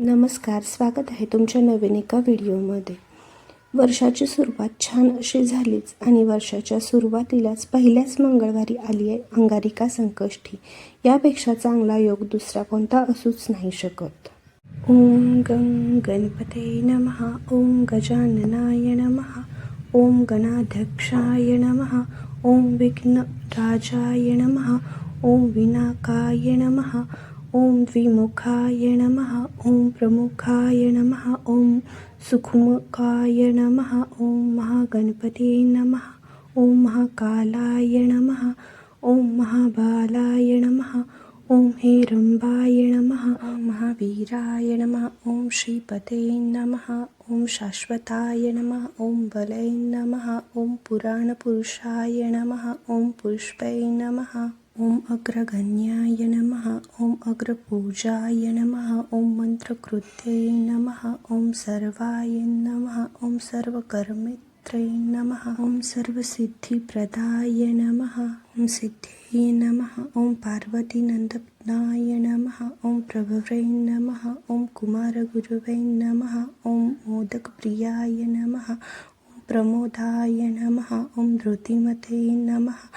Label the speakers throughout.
Speaker 1: नमस्कार, स्वागत आहे तुमच्या नवीन एका व्हिडिओमध्ये. वर्षाची सुरुवात छान अशी झालीच आणि वर्षाच्या सुरुवातीलाच पहिल्याच मंगळवारी आली आहे अंगारिका संकष्टी. यापेक्षा चांगला योग दुसरा कोणता असूच नाही शकत. ओम गं गणपते नमः. ओम गजाननाय नमः. ओम गणाध्यक्षाय नमः. ओम विघ्नराजाय नमः. ओम विनायकाय नमः. ओम द्विमुखाय नमः. ओम प्रमुखाय नमः. ओम सुखमुखाय नमः. ओम महागणपते नमः. ओम महाकालाय नमः. ओम महाबालाय नमः. ओम हेरंबाय नमः. ओम महावीराय नमः. ओम श्रीपते नमः. ओम शाश्वताय नमः. ओम बलय नमः. ओम पुराणपुरुषाय नमः. ओम पुष्पै नमः. ओम अग्रगण्याय नमः. ओम अग्रपूजाय नमः. ओम मंत्रकृत्ये नमः. ओम सर्वाय नमः. ओम सर्वकर्मेत्रे नमः. ओम सर्वसिद्धिप्रदाय नमः. ओम सिद्धये नमः. ओम पार्वतीनंदनाय नमः. ओम प्रभवे नमः. ओम कुमारगुरुवे नमः. ओम मोदकप्रियाय नमः. ओम प्रमोदाय नमः. ओम धृतिमते नमः.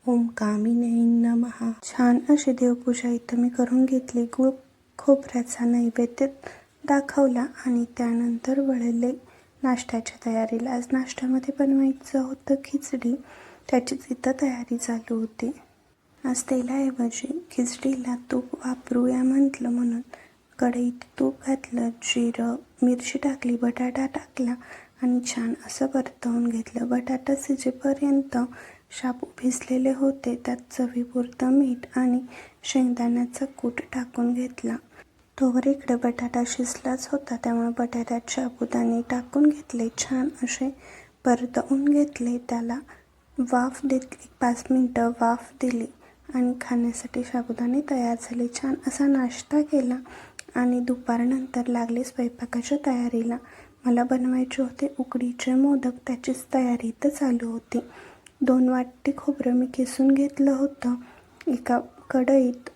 Speaker 1: ओम कामिने नमः. छान अशी देवपूजा इथं मी करून घेतली. गुळ खोबऱ्याचा नैवेद्य दाखवला आणि त्यानंतर वळले नाश्त्याच्या तयारीला. आज नाश्त्यामध्ये बनवायचं होतं खिचडी, त्याचीच इथं तयारी चालू होती. आज तेलाऐवजी खिचडीला तूप वापरूया म्हटलं म्हणून कढईत तूप घातलं, जिरं, मिरची टाकली, बटाटा टाकला आणि छान असं परतवून घेतलं. बटाटा शिजेपर्यंत शाबू भिजलेले होते, त्यात चवीपुरतं मीठ आणि शेंगदाण्याचा कूट टाकून घेतला. तोवर इकडे बटाटा शिजलाच होता, त्यामुळे बटाट्यात साबुदाणे टाकून घेतले, छान असे परतवून घेतले. त्याला वाफ देतली, 5 मिनटं वाफ दिली आणि खाण्यासाठी साबुदाणे तयार झाले. छान असा नाश्ता केला आणि दुपारनंतर लागले स्वयंपाकाच्या तयारीला. मला बनवायचे होते उकडीचे मोदक, त्याचीच तयारी तर चालू होती. 2 वाटी खोबरं मी किसून घेतलं होतं. एका कढईत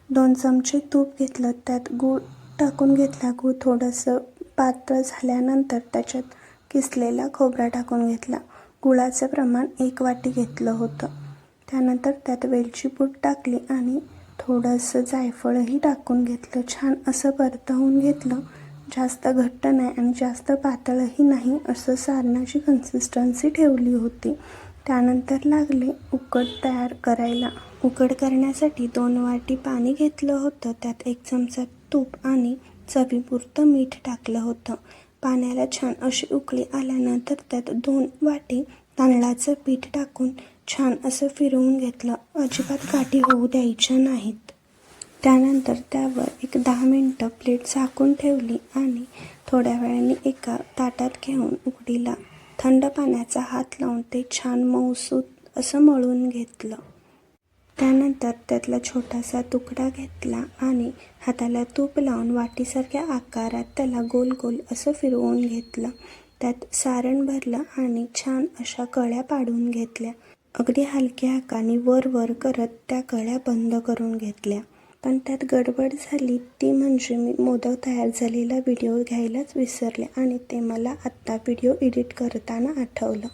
Speaker 1: 2 चमचे तूप घेतलं, त्यात गूळ टाकून घेतला. गूळ थोडंसं पातळ झाल्यानंतर त्याच्यात किसलेला खोबरा टाकून घेतला. गुळाचं प्रमाण 1 वाटी घेतलं होतं. त्यानंतर त्यात वेलची पूड टाकली आणि थोडंसं जायफळही टाकून घेतलं. छान असं परतवून घेतलं. जास्त घट्ट नाही आणि जास्त पातळही नाही, असं सारणाची कन्सिस्टन्सी ठेवली होती. त्यानंतर लागले उकड तयार करायला. उकड करण्यासाठी 2 वाटी पाणी घेतलं होतं, त्यात 1 चमचा तूप आणि चवीपुरतं मीठ टाकलं होतं. पाण्याला छान अशी उकळी आल्यानंतर त्यात 2 वाटी तांदळाचं पीठ टाकून छान असं फिरवून घेतलं. अजिबात गाठी होऊ द्यायच्या नाहीत. त्यानंतर त्यावर एक 10 मिनटं प्लेट झाकून ठेवली आणि थोड्या वेळाने एका ताटात घेऊन उकडीला थंड पाण्याचा हात लावून ते छान मऊसूत असं मळून घेतलं. त्यानंतर त्यातला छोटासा तुकडा घेतला आणि हाताला तूप लावून वाटीसारख्या आकारात त्याला गोल गोल असं फिरवून घेतलं. त्यात सारण भरलं आणि छान अशा कळ्या पाडून घेतल्या. अगदी हलक्या हाताने वर वर करत त्या कळ्या बंद करून घेतल्या. पण त्यात गडबड झाली, ती म्हणजे मी मोदक तयार झालेला व्हिडिओ घ्यायलाच विसरले आणि ते मला आत्ता व्हिडिओ एडिट करताना आठवलं.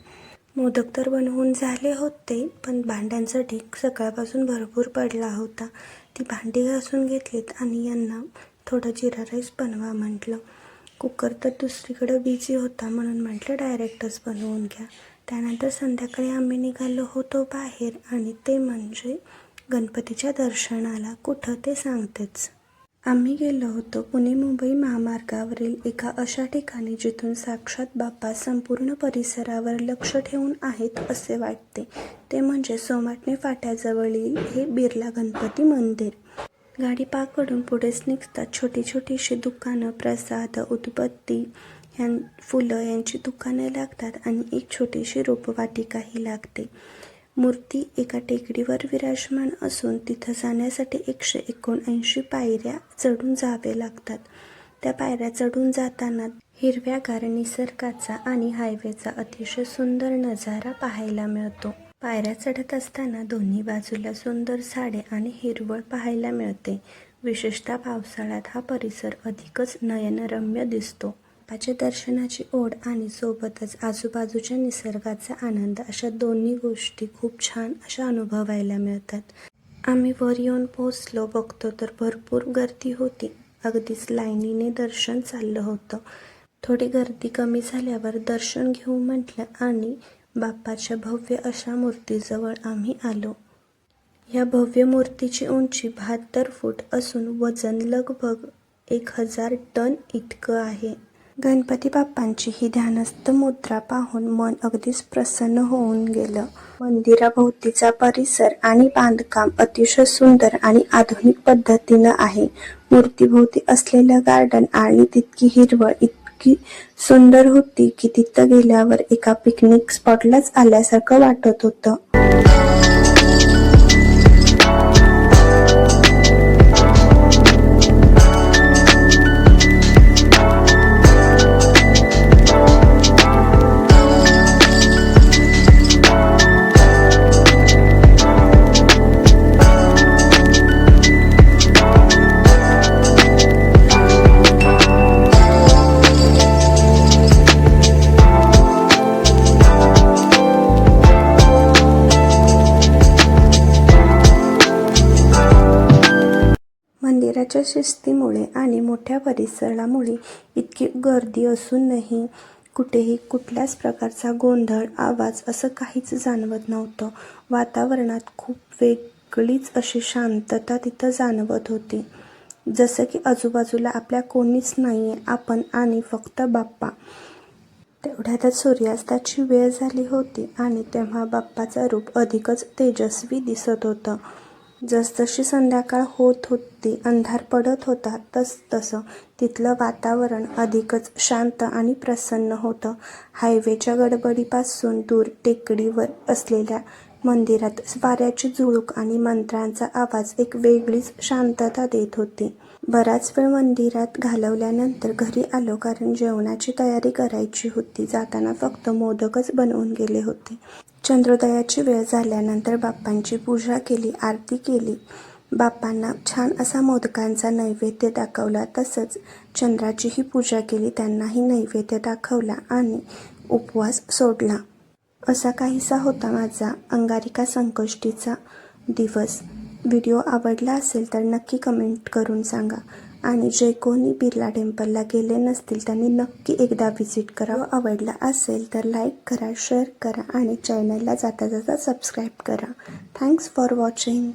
Speaker 1: मोदक तर बनवून झाले होते, पण भांड्यांचा ढीग सकाळपासून भरपूर पडला होता. ती भांडी घासून घेतलीत आणि यांना थोडं जिरा राईस बनवा म्हटलं. कुकर तर दुसरीकडं बिझी होता, म्हणून म्हटलं डायरेक्टच बनवून घ्या. त्यानंतर संध्याकाळी आम्ही निघालो होतो बाहेर, आणि ते म्हणजे गणपतीच्या दर्शनाला. कुठं ते सांगतेच. आम्ही गेलो होतो पुणे-मुंबई महामार्गावरील एका अशा ठिकाणी जिथून साक्षात बाप्पा संपूर्ण परिसरावर लक्ष ठेवून आहेत असे वाटते. ते म्हणजे सोमाटणे फाट्याजवळील हे बिर्ला गणपती मंदिर. गाडी पाकडून पुढेच निघतात छोटी छोटीशी दुकानं, प्रसाद, उदबत्ती, फुलं यांची दुकानं लागतात आणि एक छोटीशी रोपवाटिकाही लागते. मूर्ती एका टेकडीवर विराजमान असून तिथं जाण्यासाठी 179 पायऱ्या चढून जावे लागतात. त्या पायऱ्या चढून जाताना हिरव्यागार निसर्गाचा आणि हायवेचा अतिशय सुंदर नजारा पाहायला मिळतो. पायऱ्या चढत असताना दोन्ही बाजूला सुंदर झाडे आणि हिरवळ पाहायला मिळते. विशेषतः पावसाळ्यात हा परिसर अधिकच नयनरम्य दिसतो. बाप्पाच्या दर्शनाची ओढ आणि सोबतच आजूबाजूच्या निसर्गाचा आनंद अशा दोन्ही गोष्टी खूप छान अशा अनुभवायला मिळतात. आम्ही वर येऊन पोहोचलो बघतो तर भरपूर गर्दी होती. अगदीच लाईनीने दर्शन चाललं होतं. थोडी गर्दी कमी झाल्यावर दर्शन घेऊ म्हटलं आणि बाप्पाच्या भव्य अशा मूर्तीजवळ आम्ही आलो. या भव्य मूर्तीची उंची 72 फूट असून वजन लगभग 1000 टन इतकं आहे. गणपती बाप्पांची ही ध्यानस्थ मुद्रा पाहून मन अगदीच प्रसन्न होऊन गेलं. मंदिराभोवतीचा परिसर आणि बांधकाम अतिशय सुंदर आणि आधुनिक पद्धतीनं आहे. मूर्तीभोवती असलेलं गार्डन आणि तितकी हिरवळ इतकी सुंदर होती की तिथं गेल्यावर एका पिकनिक स्पॉटलाच आल्यासारखं वाटत होतं. मंदिराच्या शिस्तीमुळे आणि मोठ्या परिसरामुळे इतकी गर्दी असूनही कुठेही कुठल्याच प्रकारचा गोंधळ, आवाज असं काहीच जाणवत नव्हतं. वातावरणात खूप वेगळीच अशी शांतता तिथं जाणवत होती. जसं की आजूबाजूला आपल्या कोणीच नाहीये, आपण आणि फक्त बाप्पा. तेवढ्यातच सूर्यास्ताची वेळ झाली होती आणि तेव्हा बाप्पाचं रूप अधिकच तेजस्वी दिसत होतं. जसजशी संध्याकाळ होत होती, अंधार पडत होता, तसतसं तिथलं वातावरण अधिकच शांत आणि प्रसन्न होतं. हायवेच्या गडबडीपासून दूर टेकडीवर असलेल्या मंदिरात वाऱ्याची झुळूक आणि मंत्रांचा आवाज एक वेगळीच शांतता देत होती. बराच वेळ मंदिरात घालवल्यानंतर घरी आलो कारण जेवणाची तयारी करायची होती. जाताना फक्त मोदकच बनवून गेले होते. चंद्रोदयाची वेळ झाल्यानंतर बाप्पांची पूजा केली, आरती केली. बाप्पांना छान असा मोदकांचा नैवेद्य दाखवला. तसंच चंद्राचीही पूजा केली, त्यांनाही नैवेद्य दाखवला आणि उपवास सोडला. असा काहीसा होता माझा अंगारिका संकष्टीचा दिवस. व्हिडिओ आवडला असेल तर नक्की कमेंट करून सांगा आणि जे कोणी बिर्ला टेम्पलला गेले नसतील त्यांनी नक्की एकदा व्हिजिट करा. आवडला असेल तर लाईक करा, शेअर करा आणि चॅनलला जाता जाता सबस्क्राईब करा. Thanks for watching.